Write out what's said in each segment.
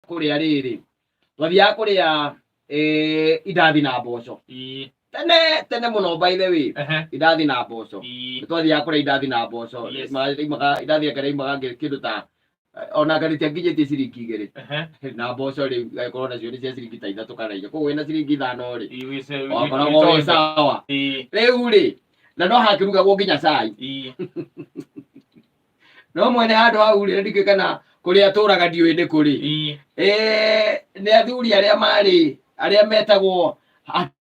kuria riri wathia kuria idathi na mboco tene muno by the way idathi na mboco twathia kuria idathi na mboco imaga idathi akare imaga kindu ta ona ngari tia nginyete ciringi igiri na mboco ri korona cio ni cia ciringi ta 3 kana 4 koguo wina ciringi 5 ri wakoragwo wi sawa riu ri na no hakirugagwo nginya cai no mwene handu hau ri ndike kana kuria turaga ndiwe ndi kuri ni athuri aria metagwo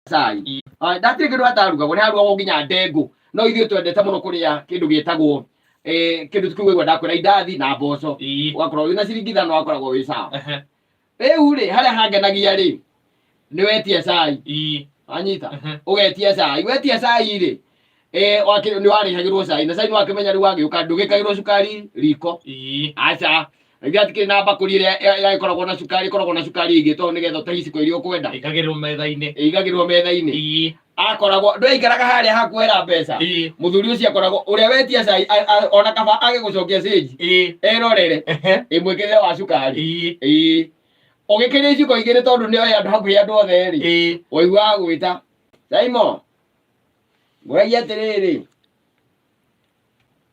cai ndatire kindu atarugagwo ni harugagwo nginya ndengu no ithuĩ twendete muno kuria kindu gietagwo kindu tukiugwa ndakwira idathi na mboco wakorwo wina ciringi 5 wakoragwo wi sawa riu ri haria hangenagia ri ni wetie cai anyita ugetie cai wetie cai ri ni warihagirwo cai na cai ni wakimenya riu wagiuka ndugikagirwo cukari riko acha ngia tikiri na bakuri ria ikoragwo na cukari ikoragwo na cukari ingi to nigetha tahiciko iria ukwenda igagirwo metha-ini akoragwo ndũikaraga haria hakuhera mbeca muthuri ucio akoragwo uria wetia cai ona kaba agigucokia stage erorere imwikire wa cukari ugikiria iciko igiri tondu ni oya andu hakuhi andu othe ri waigua gwita Simon nguragia atiriri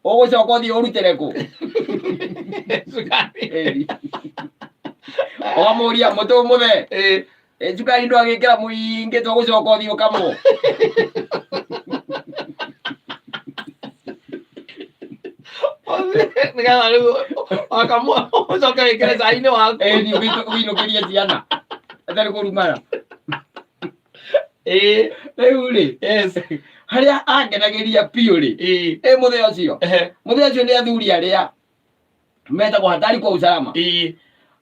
ugucoka uthie urutire ku omuria mutu muthe cukari ndwagikira muingi tugucoka uthie ukamwo nigetha riu akamwo ucoke wikire cai-ini waku ni winukirie ciana atari kurumana riu ri haria angenagiria piu ri muthee ucio ni athuri aria metagwo hatari kwa usalama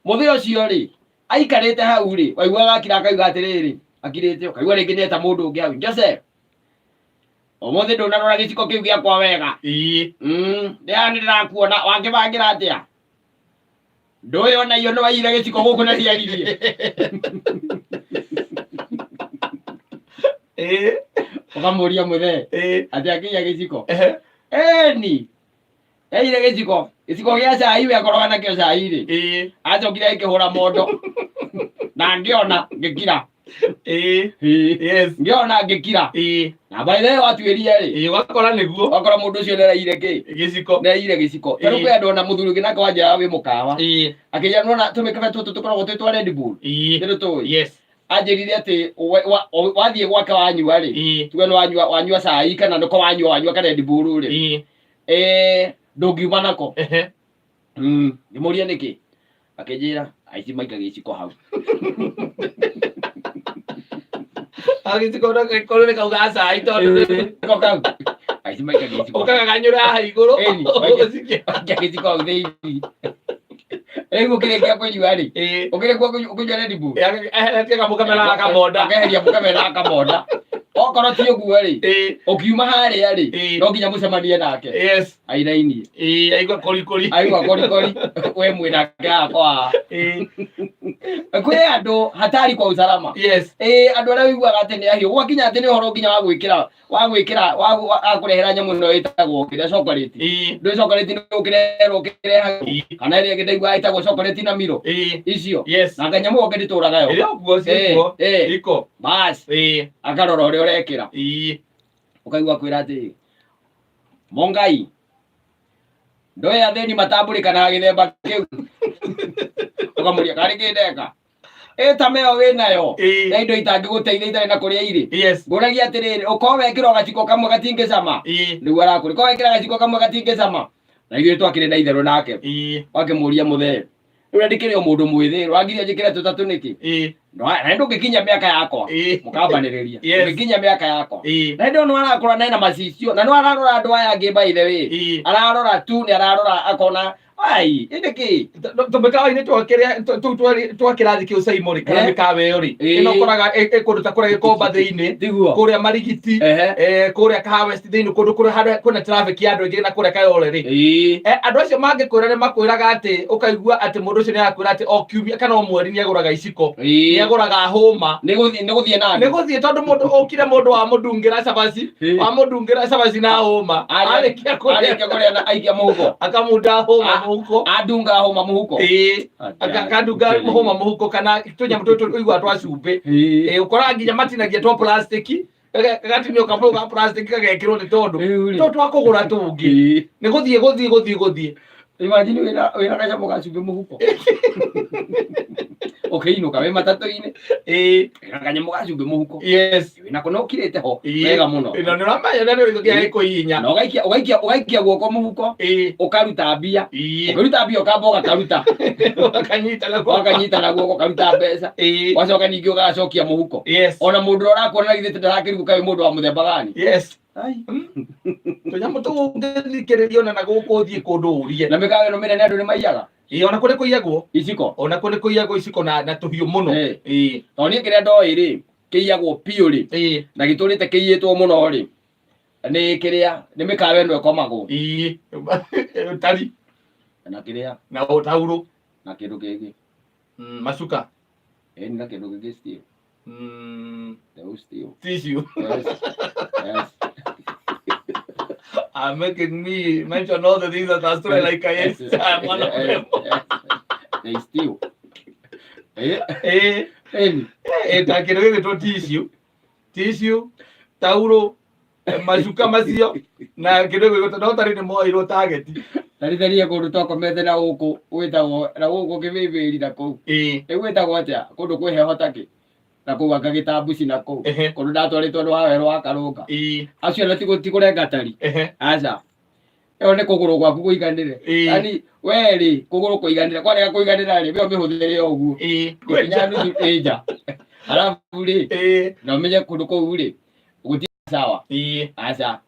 muthee ucio ri aikarite hau ri waigua gakira akauga atiriri akirite ukaigua ringi neta mundu ungi hau Joseph umuthi ndunarora giciko kiu giakwa wega ndia ndirakuona wangibangira atia nduyona iyo no waire giciko guku na riaririe ukamuria muthee ati akinya giciko ni eire giciko gia cai we akoroga nakio cai ri acokire ikihura mondo na ngiona ngikira ngiona ngikira na by the way watuiria ri wakora niguo wakora mundu ucio neraire giciko tari kwi andu ona muthuri ngina kwanja wi mukawa akija nona tumikabe tukoragwo twitwa Red Bull ndio tu anjirire ati wathie gwaka wanyua ri tuge no wanyua cai kana ndoko wanyua kana Red Bull ri ndungiuma nako ngimuria niki akijira aici maika giciko hau agiciko ndo korore kauga cai tondu kokau aici maika giciko ukaganyura haha iguru giciko hau thiini ego kirekia kunyua ri ukire kunyua Red Bull atiga mukamera akamonda akeheria mukamera akamonda okorwo ti uguo ri ukiuma haria ri no nginya mucemanie nake ainaini aigua korikori we mwinake akwa kwi andu hatari kwa usalama andu aria wiguaga ati ni ahiu gwakinya ati ni horo nginya wa gwikira akurehera nyamu no itagwo kiria chocolate ndo chocolate no ukireha kana ria ngidaigua itagwo chocolate na miro icio na kanyamu oke ndituraga yo irio guo cio iko bas akarora uria urekira ukaigua kwira ati Mongai ndoya theni matambulika na githemba kiu ukamuria kari kindeka tameo winayo na indo itangiguteithia itari na kuria iri nguragia atiriri ukorwo wekira gaciko kamwe gatingicama riu arakuri ko wekira gaciko kamwe gatingicama na ithuĩ twakĩrĩ na itherũ nake wakimuria muthee riu ndikire mundu mwithiru angiria njikire tutatu niki na ndungikinya miaka yakwa mukambaniriria ngikinya miaka yakwa na ndo no arakora na macicio na no ararora andu aya angi by the way ararora tu ni ararora akona ai indiki tumekawa ine twakirathi kiu Simon kana mikawe yo ri ino koraga ikuruta kuria gikomba thiini kuria marigiti kuria Harvest thiini kundu kuria hada kuna traffic ya andu ingi na kuria Kayole ri andu acio mangikwira ni makwiraga ati ukaigua ati mundu ucio ni akwira ati o kiumia kana o mweri ni aguraga iciko ni aguraga homa ni guthie nani ni guthie tondu mundu ukire mundu wa mudungira cabaci na homa arikia kuria na aikia mugo akamunda homa muhuko adunga homa muhuko akadunga homa muhuko kana tunyamu tutu igwa twa cumbi ukora nginya matinagia twa plastic gatinio kamwe ga plastic gagekirwo ni tondu to twakugura tungi ni guthie imagine wina kanyamu ga cumbi muhuko ukiinuka we matatu-ini wina kanyamu ga cumbi muhuko yes wina kono ukirite ho wega muno ino ni ramaya na ni gia ikuhinya na ugaikia guoko muhuko ukaruta mbia ukamba ugakaruta ukanyita na guoko ukaruta mbeca wacoka ningi ugacokia muhuko ona mundu urakuona githite ndarakiriruka wi mundu wa muthemba gani yes ai tunyamu tu ngithikiririo na guku thie kundu urie na mikawe no mene andu ni maiyaga ona kuri kuiyagwo iciko ona kuri kuiyagwo iciko na tuhiu muno to ni kiria ndoi ri kiiyagwo piu ri na giturite kiiyitwo muno ri ni kiria ni mikawe no ekomagwo tari na kiria na utauro na kindu kingi masuka ni na kindu kingi steel steel tissue yes I'm making me mention all the things that are still like I am one of them. They steal. Takirege to tissue, tauro, majuka macio, na kirege to no tari ni mo iro target. Tari ko ruto ko mete na uko, wetago na uko kiviviri na ko. Wetago atia, kundu kwi heho taki. Na kuwa gagitambuci na ku kundu ndatwaritwo ni wawero wa karunga acio na tikurenga tari aca iyo ni kuguru gwaku kuiganire yani weri kuguru kuiganire kwarega kuiganira ri bio mihuthire uguo kinya nuthu ija alafu ri na umenye kundu kuu ri guti sawa aca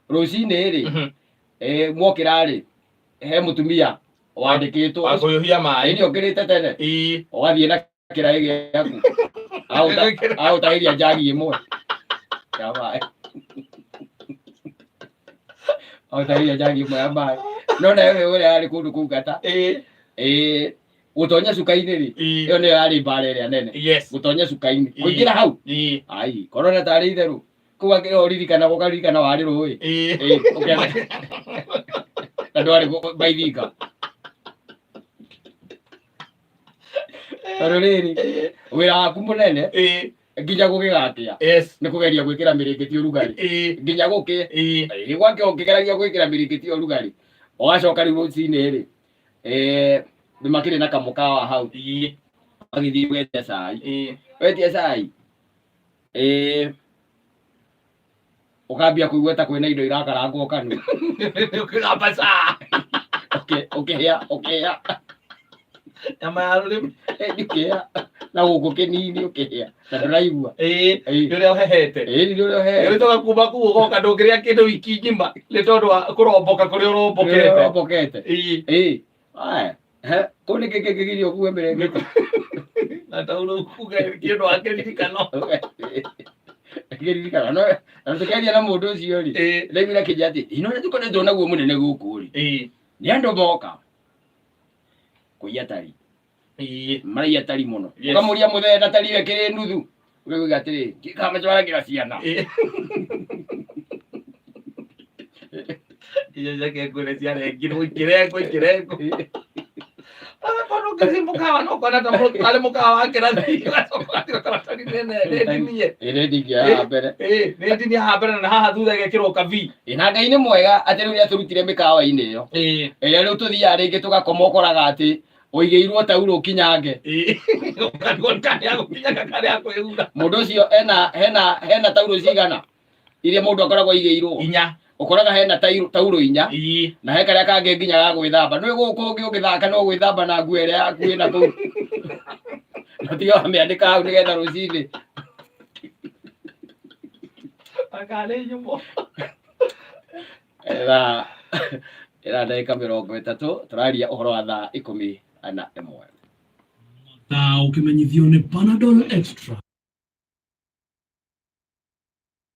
rucini ri mwokira ri he mutumia wandikitwo akuyuhia mai ni okirite tene ugathie na kirai giaku au tairia njagi imwe ya mai au tairia njagi imwe ya mai no na wewe uri ari kundu kugata gutonya cuka-ini ri iyo niyo yari mbara iria nene gutonya cuka-ini kuingira hau ai korona tari itheru kuu angire uririkana ukaririkana wari rui na ndwari baithika riri wira waku munene nginya gugigatia ni kugeria gwikira mirikiti urugari nginya guki ri gwake ukigeragia gwikira mirikiti urugari ugacoka ri rucini ri ni makire na kamukawa hau agithii wetia cai ukambia kuigua ta kwina indo irakarangwo kanu ukigamba ca ukihia nyama ya rurimi ukihia na guku kinini ukihia na nduraigua riria uhehete riria togakumba kuu ugoka ndungiria kindu wiki ngima ni tondu wa kuromboka kuria urombokete kuu ni kigirio kuwe mirengete na tauro kuga kindu akiririkano kiririkana no tukeria na mundu ucio ri ndemira kijati ino ni tukoretwo naguo munene guku ri ni andu moka kuiya tari maraiya tari muno ukamuria muthenda tari wekire nuthu ukiuga atiri kikamacwaragira ciana iyo jake kule ciana ikirengo kono mukawa no kona tambo kale mukawa wake na tari nene dingia mbere ni dingia habere na haha thutha gekirwo kavi ina Ngai mwega ati riu aturutire mikawa-ini iyo ira riu tuthia ringi tugakoma ukoraga ati uigeirwo tauro kinyange mundu ucio hena tauro cigana iria mundu akoragwo aigeirwo inya ukoraga hena tauro inya na he karia kange nginya ga gwithamba no guku ungi ugithaka no gwithamba na nguo iria yaku ina kuu no tiga wamiandika hau nigetha rucini akale nyumo ira ndagika 30 turaria uhoro wa thaa 11 na ukimenyithio ni Panadol Extra.